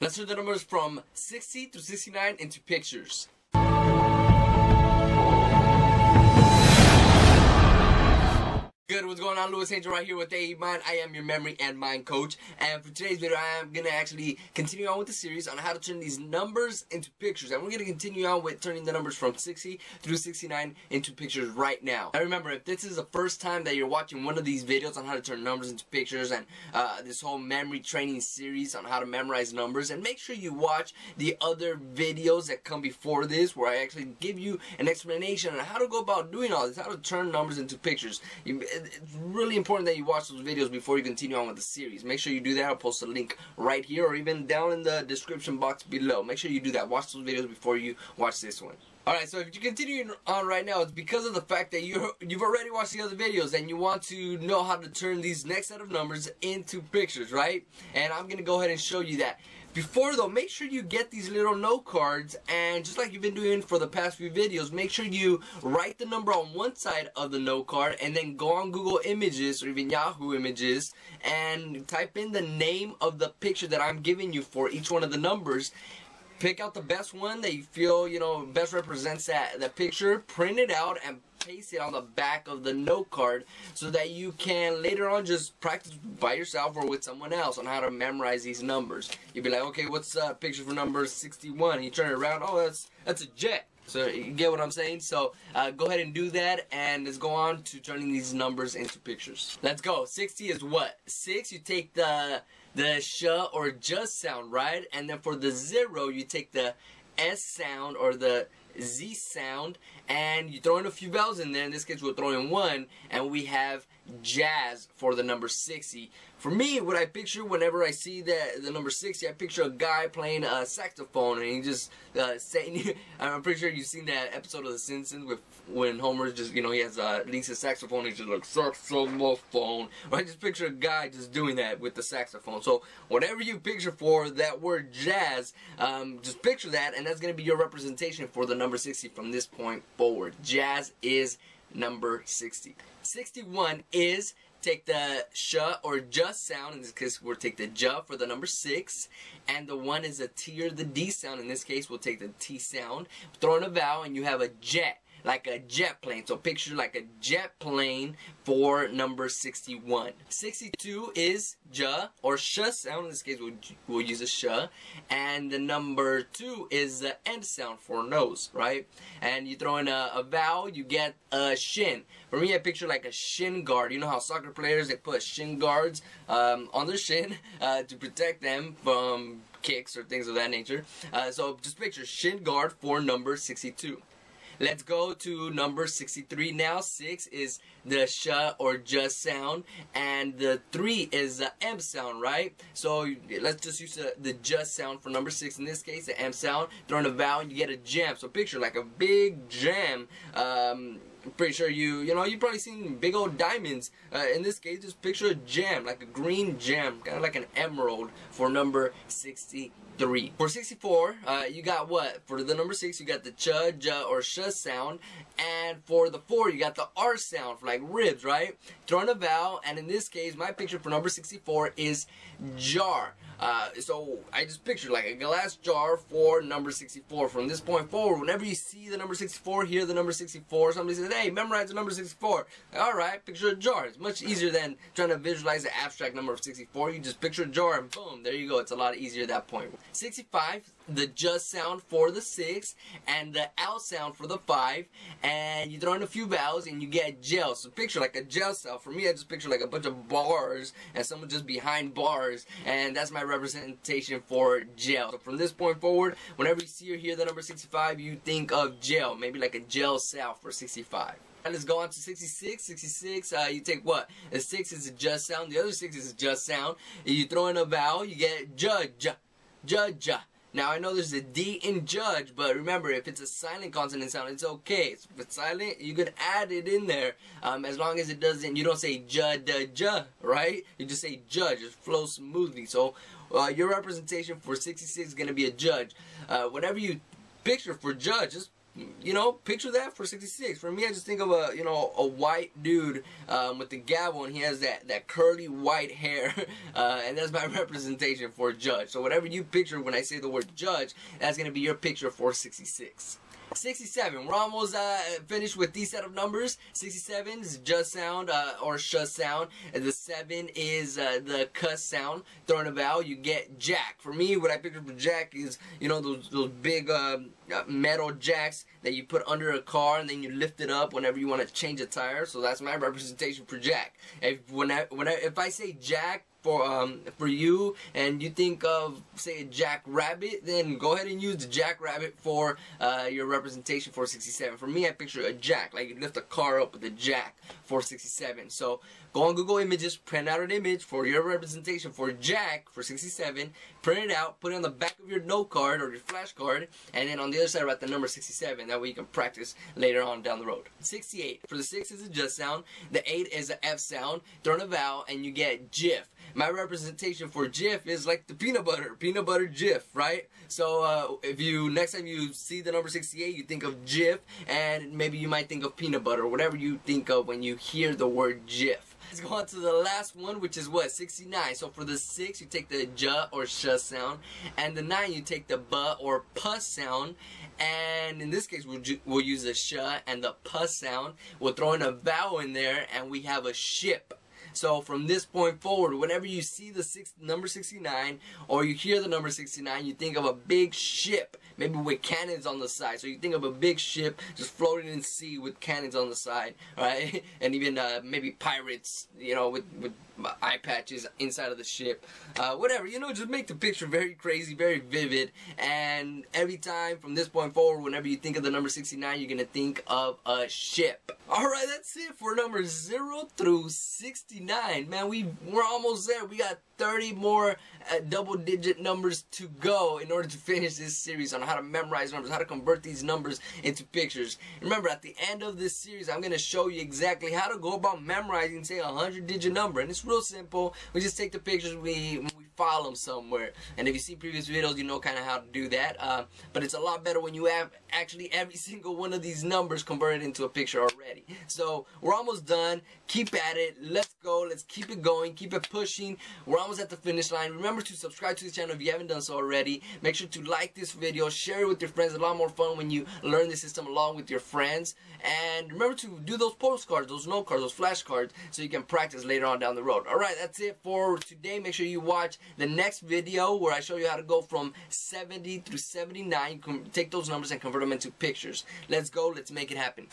Let's turn the numbers from 60 to 69 into pictures. Good, what's going on? Louis Angel right here with A Mind. I am your memory and mind coach. And for today's video, I am going to actually continue on with the series on how to turn these numbers into pictures. And we're going to continue on with turning the numbers from 60 through 69 into pictures right now. Now remember, if this is the first time that you're watching one of these videos on how to turn numbers into pictures and this whole memory training series on how to memorize numbers, and make sure you watch the other videos that come before this where I actually give you an explanation on how to go about doing all this, how to turn numbers into pictures. It's really important that you watch those videos before you continue on with the series. Make sure you do that. I'll post a link right here or even down in the description box below. Make sure you do that. Watch those videos before you watch this one. Alright, so if you continue on right now, it's because of the fact that you've already watched the other videos and you want to know how to turn these next set of numbers into pictures, right? And I'm going to go ahead and show you that. Before though, make sure you get these little note cards, and just like you've been doing for the past few videos, make sure you write the number on one side of the note card and then go on Google Images or even Yahoo Images and type in the name of the picture that I'm giving you for each one of the numbers. Pick out the best one that you feel, best represents that picture, print it out and paste it on the back of the note card so that you can later on just practice by yourself or with someone else on how to memorize these numbers. You'd be like, okay, what's picture for number 61? And you turn it around, oh, that's a jet. So you get what I'm saying? So go ahead and do that, and let's go on to turning these numbers into pictures. Let's go. 60 is what? 6, you take the sh or just sound, right? And then for the 0, you take the S sound or the Z sound, and you throw in a few vowels in there. In this case, we'll throw in 1, and we have jazz for the number 60. For me, what I picture whenever I see the number 60, I picture a guy playing a saxophone, and he just saying. I'm pretty sure you've seen that episode of The Simpsons with when Homer just he has leads his saxophone, and he's just like saxophone. Or I just picture a guy just doing that with the saxophone. So whatever you picture for that word jazz, just picture that, and that's gonna be your representation for the number 60 from this point forward. Jazz is number 60. 61 is take the sh or just sound. In this case, we'll take the j for the number 6, and the 1 is a t or the d sound. In this case, we'll take the t sound. Throw in a vowel, and you have a jet, like a jet plane. So picture like a jet plane for number 61. 62 is j or sh sound. In this case, we'll use a sh. And the number 2 is the end sound for nose, right? And you throw in a vowel, you get a shin. For me, I picture like a shin guard. You know how soccer players, they put shin guards on their shin to protect them from kicks or things of that nature. So just picture shin guard for number 62. Let's go to number 63 now. 6 is the sh or just sound, and the 3 is the m sound, right? So let's just use the just sound for number 6. In this case, the m sound. Throw in a vowel, you get a jam. So picture like a big jam. I'm pretty sure you've probably seen big old diamonds. In this case, just picture a gem, like a green gem, kind of like an emerald for number 63. For 64, you got what? For the number 6, you got the ch, j, or sh sound, and for the 4, you got the r sound for like ribs, right? Throw in a vowel, and in this case, my picture for number 64 is jar. So I just picture like a glass jar for number 64. From this point forward, whenever you see the number 64, hear the number 64, somebody says, hey, memorize the number 64. Alright, picture a jar. It's much easier than trying to visualize the abstract number of 64. You just picture a jar and boom, there you go. It's a lot easier at that point. 65, the just sound for the 6 and the out sound for the 5, and you throw in a few vowels and you get gel. So picture like a gel sound. For me, I just picture like a bunch of bars and someone just behind bars, and that's my representation for gel. So from this point forward, whenever you see or hear the number 65, you think of gel, maybe like a gel sound for 65. And let's go on to 66. 66, you take what? The 6 is a just sound, the other 6 is a just sound. You throw in a vowel, you get judge. Judge. Now I know there's a D in judge, but remember, if it's a silent consonant sound, it's okay. If it's silent, you could add it in there, as long as it doesn't. You don't say judge, right? You just say judge. It flows smoothly. So your representation for 66 is gonna be a judge. Whenever you picture for judge, just you know, picture that for 66. For me, I just think of a, you know, a white dude with the gavel, and he has that curly white hair, and that's my representation for judge. So whatever you picture when I say the word judge, that's going to be your picture for 66. 67. We're almost finished with these set of numbers. 67 is just sound or sh sound. And the 7 is the cuss sound. Throwing a vowel, you get jack. For me, what I picture for jack is, you know, those big metal jacks that you put under a car and then you lift it up whenever you want to change a tire. So that's my representation for jack. If I say jack for you and you think of, say, a jackrabbit, then go ahead and use the jackrabbit for your representation for 67. For me, I picture a jack, like you lift a car up with a jack for 67. So go on Google Images, print out an image for your representation for jack for 67, print it out, put it on the back of your note card or your flash card, and then on the other side write the number 67. That way you can practice later on down the road. 68. For the 6 is a just sound, the 8 is a F sound, throw in a vowel, and you get jiff. My representation for Jif is like the peanut butter Jif, right? So if you, next time you see the number 68, you think of Jif, and maybe you might think of peanut butter, whatever you think of when you hear the word Jif. Let's go on to the last one, which is what? 69. So for the 6, you take the j or sh sound, and the 9, you take the b or p sound, and in this case, we'll use the sh and the p sound. We'll throw in a vowel in there, and we have a ship. So from this point forward, whenever you see the number 69 or you hear the number 69, you think of a big ship, maybe with cannons on the side. So you think of a big ship just floating in the sea with cannons on the side, right? And even maybe pirates, you know, with eye patches inside of the ship. Whatever, you know, just make the picture very crazy, very vivid. And every time from this point forward, whenever you think of the number 69, you're going to think of a ship. Alright, that's it for numbers 0 through 69. Man, we're almost there. We got 30 more double-digit numbers to go in order to finish this series on how to memorize numbers, how to convert these numbers into pictures. Remember, at the end of this series, I'm going to show you exactly how to go about memorizing, say, a 100-digit number. And it's real simple. We just take the pictures, we file them somewhere. And if you see previous videos, you know kind of how to do that. But it's a lot better when you have actually every single one of these numbers converted into a picture already. So we're almost done. Keep at it. Let's go. Let's keep it going. Keep it pushing. We're almost at the finish line. Remember to subscribe to the channel if you haven't done so already. Make sure to like this video. Share it with your friends. It's a lot more fun when you learn the system along with your friends. And remember to do those postcards, those note cards, those flashcards, so you can practice later on down the road. Alright, that's it for today. Make sure you watch the next video where I show you how to go from 70 through 79. You can take those numbers and convert them into pictures. Let's go. Let's make it happen.